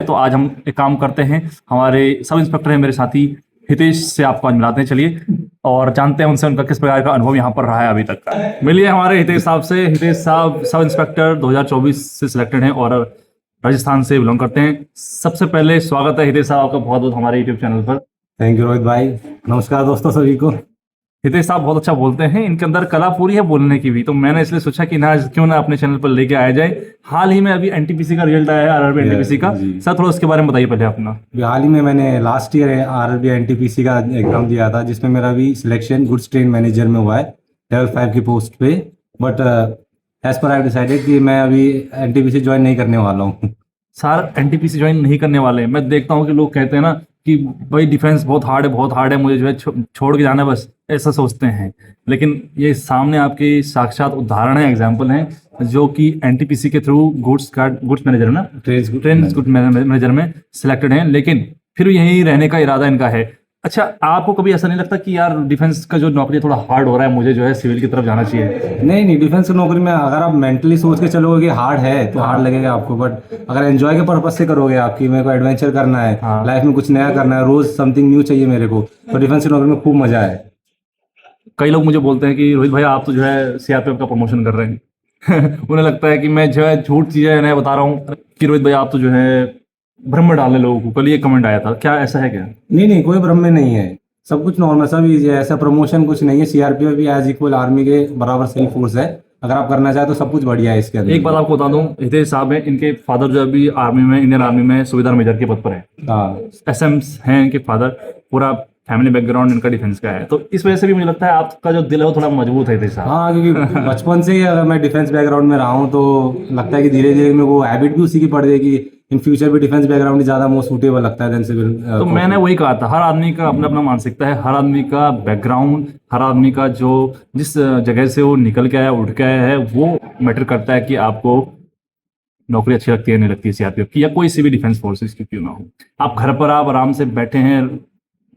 तो आज हम एक काम करते हैं, हमारे सब इंस्पेक्टर हैं मेरे साथी हितेश से आपको आज मिलाते हैं। चलिए और जानते हैं उनसे उनका किस प्रकार का अनुभव यहाँ पर रहा है अभी तक का। मिलिए हमारे हितेश साहब से। हितेश साहब सब इंस्पेक्टर 2024 से सिलेक्टेड हैं और राजस्थान से बिलोंग करते हैं। सबसे पहले स्वागत है हितेश साहब आपका बहुत बहुत हमारे यूट्यूब चैनल पर। थैंक यू रोहित भाई। नमस्कार दोस्तों सभी को। हितेश साहब बहुत अच्छा बोलते हैं, इनके अंदर कला पूरी है बोलने की भी, तो मैंने इसलिए सोचा कि ना क्यों ना अपने चैनल पर लेके आया जाए। हाल ही में अभी एनटीपीसी का रिजल्ट आया है, आरआरबी एनटीपीसी का। जी। सर थोड़ा उसके बारे में बताइए पहले अपना। हाल ही में मैंने लास्ट ईयर आरआरबी एनटीपीसी का एग्जाम दिया था, जिसमें मेरा भी सिलेक्शन गुड्स ट्रेन मैनेजर में हुआ है लेवल 5 की पोस्ट पे। But as per I decided कि मैं अभी एनटीपीसी ज्वाइन नहीं करने वाला हूँ। सर एनटीपीसी ज्वाइन नहीं करने वाले हैं। मैं देखता हूँ कि लोग कहते हैं ना कि भाई डिफेंस बहुत हार्ड है, बहुत हार्ड है, मुझे जो है छोड़ के जाना है बस, ऐसा सोचते हैं। लेकिन ये सामने आपके साक्षात उदाहरण है, एग्जाम्पल हैं, जो कि एनटीपीसी के थ्रू गुड्स मैनेजर ना ट्रेन गुड्स मैनेजर में सिलेक्टेड हैं, लेकिन फिर यहीं रहने का इरादा इनका है। अच्छा, आपको कभी ऐसा नहीं लगता कि यार डिफेंस का जो नौकरी थोड़ा हार्ड हो रहा है, मुझे जो है सिविल की तरफ जाना चाहिए? नहीं, डिफेंस की नौकरी में अगर आप मेंटली सोच के चलोगे कि हार्ड है तो हार्ड लगेगा आपको, बट अगर एंजॉय के पर्पज से करोगे, आपकी मेरे को एडवेंचर करना है, लाइफ में कुछ नया करना है, रोज समथिंग न्यू चाहिए मेरे को, तो डिफेंस की नौकरी में खूब मजा है। कई लोग मुझे बोलते हैं कि रोहित भाई आप तो जो है सीआरपीएफ का प्रमोशन कर रहे हैं। उन्हें लगता है कि मैं जो है झूठ चीजें नहीं बता रहा हूँ कि रोहित भाई आप तो जो है भ्रम में डालने लोगों को। कल ये कमेंट आया था, क्या ऐसा है क्या? नहीं, कोई भ्रम में नहीं है, सब कुछ नॉर्मल, सब इजी है, ऐसा प्रमोशन कुछ नहीं है। सीआरपीएफ भी एज इक्वल आर्मी के बराबर सेम फोर्स है, अगर आप करना चाहे तो सब कुछ बढ़िया है इसके अंदर। एक बात आपको बता दूं, हितेश साहब हैं, इनके फादर जो अभी आर्मी में, इंडियन आर्मी में सुबेदार मेजर के पद पर है। हाँ, एसएम्स हैं इनके फादर, पूरा फैमिली बैकग्राउंड इनका डिफेंस का है, तो इस वजह से भी मुझे लगता है आपका जो दिल है वो थोड़ा मजबूत है हितेश साहब। हाँ, क्योंकि बचपन से ही अगर मैं डिफेंस बैकग्राउंड में रहा हूँ तो लगता है कि धीरे धीरे मेरे को हैबिट भी उसी की पड़ जाएगी। इन फ्यूचर भी डिफेंस बैकग्राउंड ज्यादा मोस्ट सूटेबल लगता है देन सिविल। तो मैंने वही कहा था, हर आदमी का अपना अपना मानसिकता है, हर आदमी का बैकग्राउंड, हर आदमी का जो जिस जगह से वो निकल के आया, उठ के आया है, वो मैटर करता है कि आपको नौकरी अच्छी लगती है नहीं लगती है सीआरपीएफ की या कोई सी भी डिफेंस फोर्सेस की क्यों ना हो। आप घर पर आप आराम से बैठे हैं,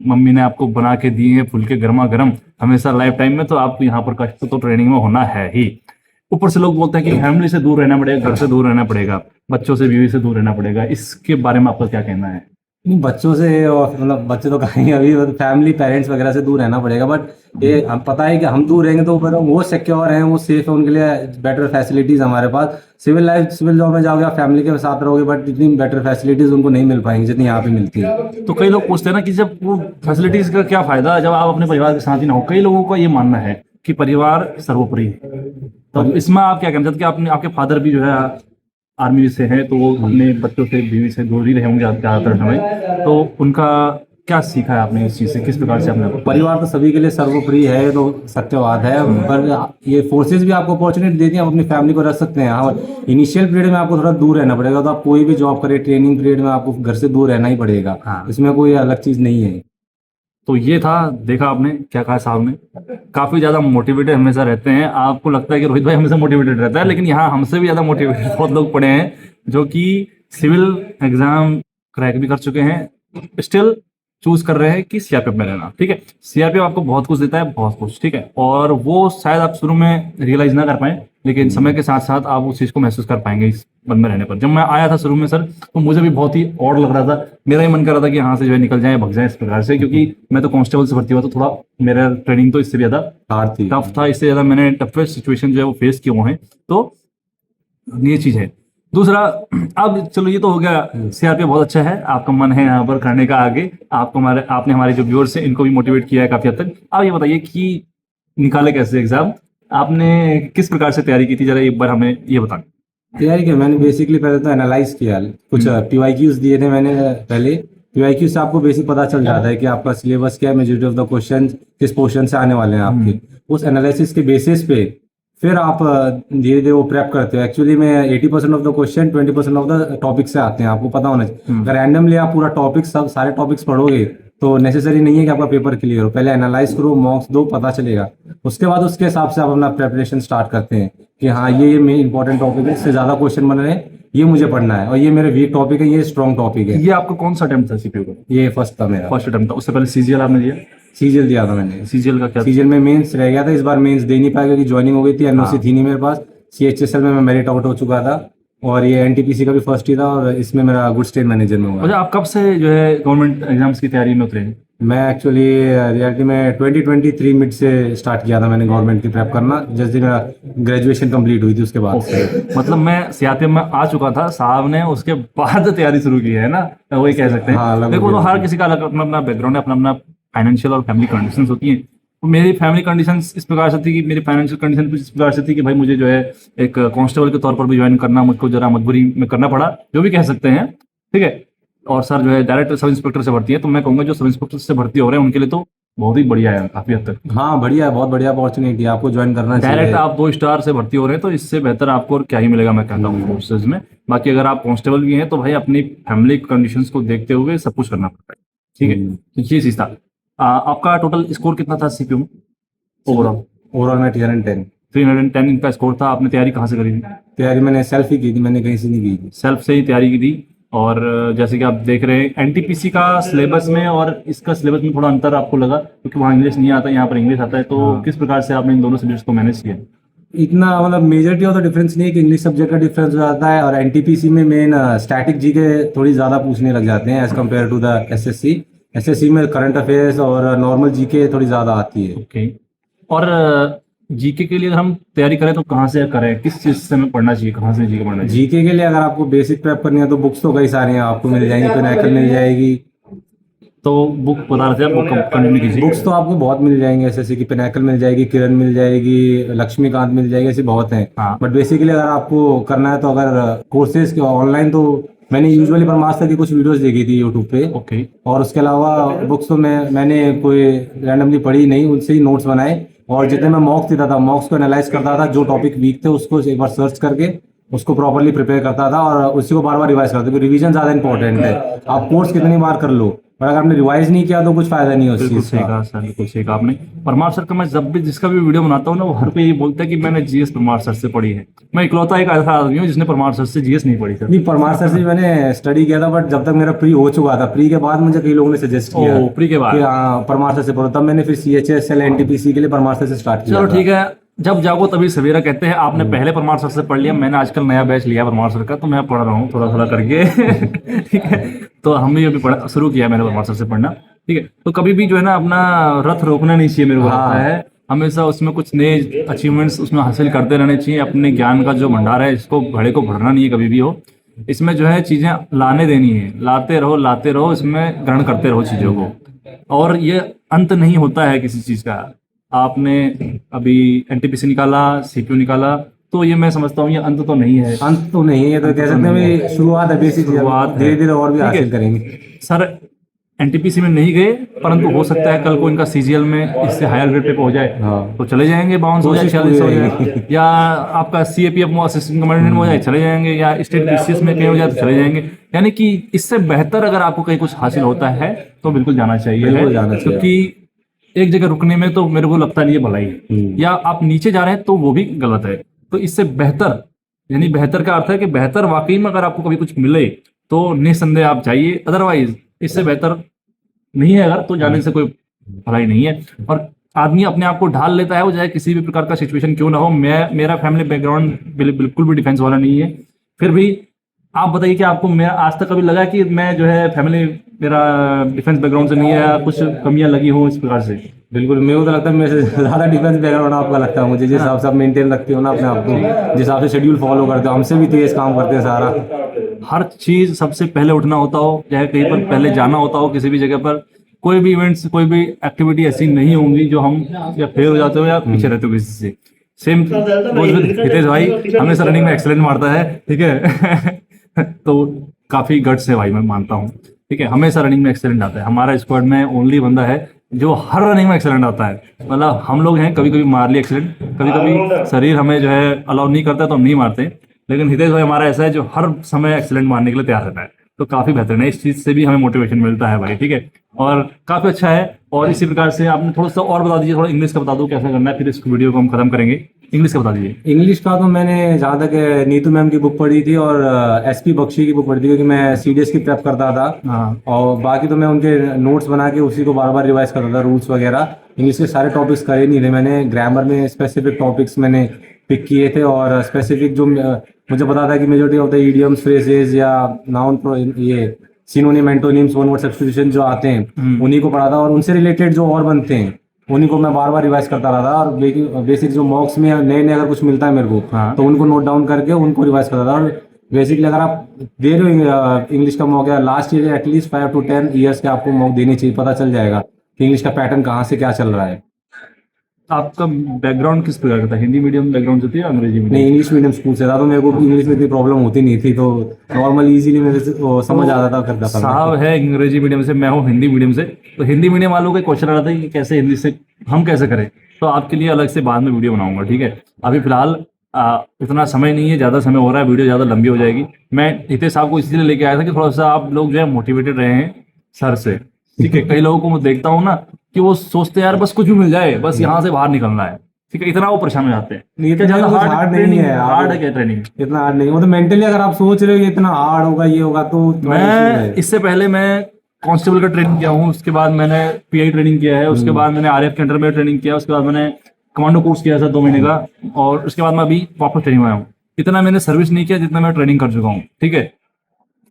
मम्मी ने आपको बना के दिए हैं फुलके गर्मा गर्म हमेशा लाइफ टाइम में, तो आपको यहाँ पर कष्ट तो ट्रेनिंग में होना है ही। ऊपर से लोग बोलते हैं कि फैमिली से दूर रहना पड़ेगा, घर से दूर रहना पड़ेगा, बच्चों से, बीवी से दूर रहना पड़ेगा। इसके बारे में आपका क्या कहना है? नहीं, बच्चों से और मतलब बच्चे तो कहीं अभी फैमिली पेरेंट्स वगैरह से दूर रहना पड़ेगा, बट ये हम पता है कि हम दूर रहेंगे तो फिर वो सिक्योर हैं, वो सेफ है, उनके लिए बेटर फैसिलिटीज हमारे पास। सिविल जॉब में जाओगे आप फैमिली के साथ रहोगे, बट इतनी बेटर फैसिलिटीज उनको नहीं मिल पाएंगी जितनी यहाँ पे मिलती है। तो कई लोग पूछते हैं ना कि जब वो फैसिलिटीज का क्या फायदा जब आप अपने परिवार के साथ ही ना हो। कई लोगों का ये मानना है कि परिवार सर्वोपरि है, तो इसमें आप क्या कहना चाहते हैं कि आपके फादर भी जो है आर्मी से हैं, तो वो अपने बच्चों से, बीवी से दूर ही रहे होंगे ज्यादातर समय, तो उनका क्या सीखा है आपने इस चीज से, किस प्रकार से आपने? परिवार तो सभी के लिए सर्वोपरि है, तो सत्यवाद है, पर ये फोर्सेज भी आपको अपॉर्चुनिटी देती हैं, आप अपनी फैमिली को रख सकते हैं। हाँ, इनिशियल पीरियड में आपको थोड़ा दूर रहना पड़ेगा, तो आप कोई भी जॉब करें, ट्रेनिंग पीरियड में आपको घर से दूर रहना ही पड़ेगा। हाँ। इसमें कोई अलग चीज नहीं है। तो ये था, देखा आपने क्या कहा साहब ने, काफी ज्यादा मोटिवेटेड हमेशा रहते हैं। आपको लगता है कि रोहित भाई हमेशा मोटिवेटेड रहता है, लेकिन यहाँ हमसे भी ज्यादा मोटिवेटेड बहुत लोग पड़े हैं जो कि सिविल एग्जाम क्रैक भी कर चुके हैं, स्टिल चूज कर रहे हैं कि सीआरपीएफ में रहना। ठीक है, सीआरपीएफ आपको बहुत कुछ देता है, बहुत कुछ, ठीक है, और वो शायद आप शुरू में रियलाइज ना कर पाए, लेकिन समय के साथ साथ आप उस चीज को महसूस कर पाएंगे इस पद में रहने पर। जब मैं आया था शुरू में सर, तो मुझे भी बहुत ही ऑड लग रहा था, मेरा ही मन कर रहा था कि यहाँ से जो है निकल जाए, भग जाए इस प्रकार से, क्योंकि मैं तो कांस्टेबल से भर्ती हुआ, तो थोड़ा मेरा ट्रेनिंग तो इससे भी ज्यादा हार्ड थी, टफ था, इससे ज्यादा मैंने टफेस्ट सिचुएशन जो है वो फेस किए हुए हैं, तो ये चीज है। दूसरा, अब चलो ये तो हो गया, सीआरपीएफ बहुत अच्छा है, आपका मन है यहाँ पर करने का आगे, आपने हमारे जो व्यूअर्स हैं इनको भी मोटिवेट किया है काफी हद तक। अब ये बताइए कि निकाले कैसे एग्जाम, आपने किस प्रकार से तैयारी की थी, जरा एक बार हमें ये बताएं। तैयारी की मैंने बेसिकली पहले तो एनालाइज किया, कुछ पीवाईक्यूज दिए थे मैंने पहले। पीवाईक्यू से आपको बेसिक पता चल जाता है कि आपका सिलेबस क्या है, मेजॉरिटी ऑफ द क्वेश्चन किस पोर्शन से आने वाले हैं आपके। उस एनालिसिस के बेसिस पे फिर आप धीरे धीरे वो प्रेप करते हो। एक्चुअली में 80% of the question 20% of the topic से आते हैं, आपको पता होना चाहिए। अगर रैंडमली आप पूरा टॉपिक सब सारे टॉपिक्स पढ़ोगे तो नेसेसरी नहीं है कि आपका पेपर क्लियर हो। पहले एनालाइज करो, मॉक्स दो, पता चलेगा, उसके बाद उसके हिसाब से आप अपना प्रेपरेशन स्टार्ट करते हैं कि हाँ ये मेन इंपॉर्टेंट टॉपिक है, इससे ज्यादा क्वेश्चन बन रहे हैं, ये मुझे पढ़ना है, और ये मेरे वीक टॉपिक है, ये स्ट्रॉन्ग टॉपिक है। ये आपका कौन सा अटेम्प्ट था सीपीयू का? ये फर्स्ट था मेरा, फर्स्ट अटेम्प्ट था। उससे पहले सीजीएल आपने दिया? सीजीएल दिया था मैंने। सीजीएल का क्या? सीजीएल में मेंस रह गया था, इस बार मेंस दे नहीं पाया क्योंकि ज्वाइनिंग हो गई थी, एनओसी थी नहीं मेरे पास। सीएचएसएल में मैं मेरिट आउट हो चुका था, और ये एनटीपीसी का भी फर्स्ट ही था और इसमें मेरा गुड्स ट्रेड मैनेजर में हुआ। अच्छा, आप कब से जो है गवर्नमेंट एग्जाम्स की तैयारी में उतरे हैं? मैं एक्चुअली रियलिटी में 2023 मिड से स्टार्ट किया था मैंने गवर्नमेंट की प्रेप करना, जैसे मेरा ग्रेजुएशन कंप्लीट हुई थी उसके बाद से। मतलब मैं सीआरपीएफ में आ चुका था, साहब ने उसके बाद तैयारी शुरू की है ना, तो वही कह सकते हैं। हाँ, लगभग देखो, तो हर लगभग। किसी का अलग अपना अपना बैकग्राउंड है, अपना अपना फाइनेंशियल और फैमिली कंडीशंस होती हैं। तो मेरी फैमिली कंडीशंस इस प्रकार से थी कि मेरी फाइनेंशियल कंडीशन कुछ इस प्रकार से थी कि भाई मुझे जो है एक कांस्टेबल के तौर पर भी ज्वाइन करना मुझको जरा मजबूरी में करना पड़ा, जो भी कह सकते हैं, ठीक है। और सर जो है डायरेक्ट सब इंस्पेक्टर से भर्ती है, तो मैं कहूँगा जो सब इंस्पेक्टर से भर्ती हो रहे हैं उनके लिए तो बहुत ही बढ़िया है काफी हद तक। हाँ बढ़िया है, बहुत बढ़िया अपॉर्चुनिटी है, आपको ज्वाइन करना डायरेक्ट चाहिए। आप 2 स्टार से भर्ती हो रहे हैं तो इससे बेहतर आपको और क्या ही मिलेगा, मैं कहता हूँ फोर्सेज में। बाकी अगर आप कांस्टेबल भी हैं तो भाई अपनी फैमिली कंडीशंस को देखते हुए सब कुछ करना पड़ता है, ठीक है। तो ये चीज था। आपका टोटल स्कोर कितना था सीपीयू में ओवरऑल? ओवरऑल में 310। 310 इनका स्कोर था। आपने तैयारी कहाँ से करी थी? तैयारी मैंने सेल्फ ही की थी, मैंने कहीं से नहीं की थी। सेल्फ से ही तैयारी की थी। और जैसे कि आप देख रहे हैं एनटीपीसी का सिलेबस में और इसका सिलेबस में थोड़ा अंतर आपको लगा, क्योंकि वहाँ इंग्लिश नहीं आता, यहाँ पर इंग्लिश आता है। तो किस प्रकार से आपने इन दोनों सब्जेक्ट्स को मैनेज किया? इतना मतलब मेजॉरिटी ऑफ द डिफरेंस नहीं है कि इंग्लिश सब्जेक्ट का डिफरेंस हो जाता है, और एनटीपीसी में मेन स्टैटिक जीके थोड़ी ज़्यादा पूछने लग जाते हैं as compare to the SSC. SSC में करंट अफेयर्स और नॉर्मल जीके थोड़ी ज़्यादा आती है। ओके। और जीके के लिए अगर हम तैयारी करें तो कहाँ से करें, किस चीज़ से हमें पढ़ना चाहिए, कहाँ से जीके पढ़ना चाहिए? जीके के लिए अगर आपको बेसिक प्रेप करनी है तो बुक्स तो कई सारे हैं, आपको मिल जाएंगी, पिनाकल मिल जाएगी। तो बुक बता रहे थे आप, बुक कंटिन्यू कीजिए। बुक्स तो आपको बहुत मिल जाएंगे, एसएससी की पिनाकल मिल जाएगी, किरण मिल जाएगी, लक्ष्मीकांत मिल जाएगी, ऐसे बहुत हैं। हाँ। बट बेसिकली अगर आपको करना है तो अगर कोर्सेज ऑनलाइन, तो मैंने यूजुअली परमास्टर की कुछ वीडियोस देखी थी यूट्यूब पे। ओके। और उसके अलावा बुक्स तो मैंने कोई रैंडमली पढ़ी नहीं, उनसे ही नोट्स बनाए। और जितने मैं मॉक्स देता था, मॉक्स को एनालाइज करता था, जो टॉपिक वीक थे उसको एक बार सर्च करके उसको प्रॉपर्ली प्रिपेयर करता था और उसी को बार बार रिवाइज करता था, क्योंकि रिवीजन ज़्यादा इंपॉर्टेंट है। आप कोर्स कितनी बार कर लो, पर अगर आपने रिवाइज नहीं किया तो कुछ फायदा नहीं है उस बिल्कुल चीज़ सही का। कहा सर, बिल्कुल सही कहा आपने। परमार सर का मैं जब भी जिसका भी वीडियो बनाता हूँ ना, वो हर कोई ये बोलता है कि मैंने जीएस परमार सर से पढ़ी है। मैं इकलौता एक ऐसा आदमी हूँ जिसने परमार सर से जीएस नहीं पढ़ी सर। नहीं, परमार सर से मैंने स्टडी किया था, बट जब तक मेरा प्री हो चुका था, प्री के बाद मुझे कई लोगों ने सजेस्ट किया ओ, प्री के बाद? कि हाँ परमार सर से पढ़ो, तब मैंने फिर सीएचएसएल एनटीपीसी के लिए परमार सर से स्टार्ट किया चलो था। ठीक है, जब जागो तभी सवेरा कहते हैं। आपने पहले परमार सर से पढ़ लिया, मैंने आजकल नया बैच लिया परमार सर का, तो मैं पढ़ रहा हूँ थोड़ा थोड़ा करके ठीक है। तो हम भी अभी पढ़ा शुरू किया मैंने परमार सर से पढ़ना, ठीक है। तो कभी भी जो है ना अपना रथ रोकना नहीं चाहिए, मेरे को लगता है। हमेशा उसमें कुछ नए अचीवमेंट्स उसमें हासिल करते रहने चाहिए। अपने ज्ञान का जो भंडार है, इसको घड़े को भरना नहीं है कभी भी हो। इसमें जो है चीजें लाने देनी है, लाते रहो, इसमें ग्रहण करते रहो चीजों को। और ये अंत नहीं होता है किसी चीज का। आपने अभी एनटीपीसी निकाला, सीपीयू निकाला, तो ये मैं समझता हूँ ये अंत तो नहीं है। अंत तो नहीं है, तो कह सकते हैं भाई शुरुआत है, बेसिक शुरुआत है। धीरे धीरे और भी ठीक है। हासिल करेंगे। सर एनटीपीसी में नहीं गए, परंतु हो सकता है कल को इनका सीजीएल में इससे हायर ग्रेड पे पहुंच जाए, हाँ। तो चले जाएंगे, 52 हो जाए, कोशिश 46 हो पूरी जाए, रहेगी। या आपका सीएपीएफ में असिस्टेंट कमांडेंट में हो जाए, चले जाएंगे, या स्टेट बीसीएस में कहीं हो जाए तो चले जाएंगे। यानी कि इससे बेहतर अगर आपको कहीं कुछ हासिल होता है तो बिल्कुल जाना चाहिए, बिल्कुल जाना चाहिए। क्योंकि एक जगह रुकने में तो मेरे को लगता नहीं है भलाई है, या आप नीचे जा रहे हैं तो वो भी गलत है। तो इससे बेहतर, यानी बेहतर का अर्थ है कि बेहतर वाकई में अगर आपको कभी कुछ मिले तो निस्संदेह आप जाइए, अदरवाइज इससे बेहतर नहीं है अगर, तो जाने से कोई भलाई नहीं है। और आदमी अपने आप को ढाल लेता है, वो चाहे किसी भी प्रकार का सिचुएशन क्यों ना हो। मेरा फैमिली बैकग्राउंड बिल्कुल भी डिफेंस वाला नहीं है, फिर भी आप बताइए कि आपको मेरा आज तक कभी लगा कि मैं जो है फैमिली मेरा डिफेंस बैकग्राउंड से नहीं है, कुछ कमियां लगी हो इस प्रकार से? बिल्कुल, मेरे को तो लगता है मेरे से ज़्यादा डिफेंस बैकग्राउंड आपका लगता है मुझे, जिस हिसाब से आप मेंटेन रखते हो ना अपने आप को, जिस हिसाब से शेड्यूल फॉलो करते हो, हमसे भी तेज काम करते हैं सारा। हर चीज सबसे पहले उठना होता हो, चाहे कहीं पर पहले जाना होता हो, किसी भी जगह पर कोई भी इवेंट्स, कोई भी एक्टिविटी ऐसी नहीं होंगी जो हम या फेल हो जाते हो या पीछे रहते हो किसी से। सेम हितेश भाई हमेशा रनिंग में एक्सीलेंट मारता है, ठीक है तो काफी गट्स है भाई, मैं मानता हूँ, ठीक है। हमेशा रनिंग में एक्सीलेंट आता है। हमारा स्क्वाड में ओनली बंदा है जो हर रनिंग में एक्सीलेंट आता है। मतलब हम लोग हैं कभी कभी मार लिए एक्सीलेंट, कभी कभी शरीर हमें जो है अलाउ नहीं करता तो हम नहीं मारते, लेकिन हितेश भाई हमारा ऐसा है जो हर समय एक्सीलेंट मारने के लिए तैयार रहता है। तो काफी बेहतरीन है, इस चीज से भी हमें मोटिवेशन मिलता है भाई, ठीक है। और काफी अच्छा है। और इसी प्रकार से आपने थोड़ा सा और बता दीजिए, थोड़ा इंग्लिश का बता दो कैसा करना है, फिर इस वीडियो को हम खत्म करेंगे। इंग्लिश का बता दीजिए। इंग्लिश का तो मैंने जहाँ तक नीतू मैम की बुक पढ़ी थी और एसपी बख्शी की बुक पढ़ी थी, क्योंकि मैं सीडीएस की प्रेप करता था। हाँ और बाकी तो मैं उनके नोट्स बना के उसी को बार बार रिवाइज करता था, रूल्स वगैरह। इंग्लिश के सारे टॉपिक्स करे नहीं थे मैंने, ग्रामर में स्पेसिफिक टॉपिक्स मैंने पिक किए थे, और स्पेसिफिक जो मुझे पता था कि majority of the idioms, phrases या नाउन, ये synonym, antonyms, one word substitution जो आते हैं उन्हीं को पढ़ा था, और उनसे रिलेटेड जो और बनते हैं उन्हीं को मैं बार बार रिवाइज करता रहा था। और बेसिक जो मॉक्स में नए नए अगर कुछ मिलता है मेरे को, हाँ। तो उनको नोट डाउन करके उनको रिवाइज करता था। और बेसिकली अगर आप दे रहे हो इंग्लिश का मॉक, या last year at least 5 to 10 years के आपको मॉक देनी चाहिए, पता चल जाएगा कि इंग्लिश का पैटर्न कहाँ से क्या चल रहा है। आपका बैकग्राउंड किस प्रकार का था? हिंदी मीडियम बैकग्राउंड से थी या अंग्रेजी मीडियम? नहीं, इंग्लिश मीडियम स्कूल से था, तो मेरे को इंग्लिश में इतनी प्रॉब्लम होती नहीं थी, तो नॉर्मल इजीली मेरे से वो समझ आता था, करता था। साहब है अंग्रेजी मीडियम से, मैं हूँ हिंदी मीडियम से। तो हिंदी मीडियम वालों का क्वेश्चन आ रहा था कि कैसे हिंदी से हम कैसे करें, तो आपके लिए अलग से बाद में वीडियो बनाऊंगा, ठीक है। अभी फिलहाल इतना समय नहीं है, ज़्यादा समय हो रहा है, वीडियो ज़्यादा लंबी हो जाएगी। मैं हितेश साहब को इसलिए लेके आया था कि थोड़ा सा आप लोग जो है मोटिवेटेड रहे हैं सर से, ठीक है। कई लोगों को मैं देखता हूँ ना कि वो सोचते हैं यार बस कुछ भी मिल जाए, बस यहाँ से बाहर निकलना है, ठीक है, इतना वो परेशान हो जाते हैं। ये तो ज़्यादा कुछ हार्ड नहीं है, हार्ड है क्या ट्रेनिंग? इतना हार्ड नहीं है। वो तो मेंटली अगर आप सोच रहे हो ये इतना हार्ड होगा, ये होगा, तो मैं इससे पहले मैं कांस्टेबल का ट्रेनिंग किया हूँ, उसके बाद मैंने पीआई ट्रेनिंग किया है, उसके बाद मैंने आरएफ के अंडर में ट्रेनिंग किया, उसके बाद मैंने कमांडो कोर्स किया था 2 महीने का, और उसके बाद मैं अभी वापस ट्रेनिंग आया हूँ। इतना मैंने सर्विस नहीं किया जितना मैं ट्रेनिंग कर चुका हूँ, ठीक है।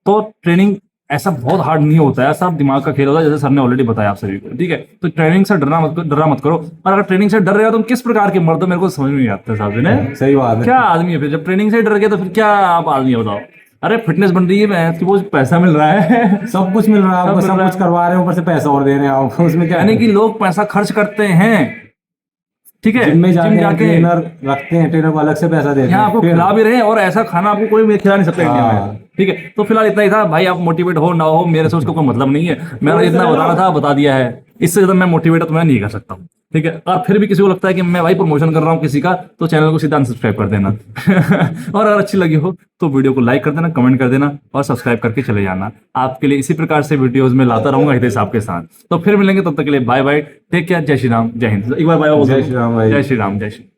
तो ट्रेनिंग ऐसा बहुत हार्ड नहीं होता है, ऐसा दिमाग का खेल होता है, जैसे सर ने ऑलरेडी बताया आप सभी को, ठीक है। तो ट्रेनिंग से डरना मत करो। और अगर ट्रेनिंग से डर रहे हो तो तुम किस प्रकार के मर्द हो, मेरे को समझ में नहीं आता साहब जी ने। सही बात है। क्या आदमी है फिर, जब ट्रेनिंग से डर गए तो फिर क्या आप आदमी हो, बताओ। अरे फिटनेस बन रही है, मैं कि वो पैसा मिल रहा है सब कुछ मिल रहा है आपको, सब सब मिल रहा कुछ करवा रहे हैं, ऊपर से पैसा और दे रहे हैं आपको, उसमें क्या यानी कि लोग पैसा खर्च करते हैं, ठीक है, जिम में जिम जाके ट्रेनर रखते हैं, ट्रेनर को अलग से पैसा देते हैं, यहाँ आपको फिर खिला भी रहे हैं, और ऐसा खाना आपको कोई भी खिला नहीं सकता इंडिया हाँ। में, ठीक है। तो फिलहाल इतना ही था भाई, आप मोटिवेट हो ना हो मेरे से उसको कोई मतलब नहीं है, मैंने इतना बताना था बता दिया है। इससे ज्यादा मैं मोटिवेट तो मैं नहीं कर सकता हूँ, ठीक है। और फिर भी किसी को लगता है कि मैं भाई प्रमोशन कर रहा हूँ किसी का, तो चैनल को सीधा अनसब्सक्राइब कर देना और अगर अच्छी लगी हो तो वीडियो को लाइक कर देना, कमेंट कर देना और सब्सक्राइब करके चले जाना। आपके लिए इसी प्रकार से वीडियोस में लाता रहूंगा हितेश आपके साथ। तो फिर मिलेंगे, तब तक के लिए बाय बाय, टेक केयर, जय श्री राम, जय हिंद। एक बार बाय, जय श्री राम भाई। जय श्री राम, जय श्री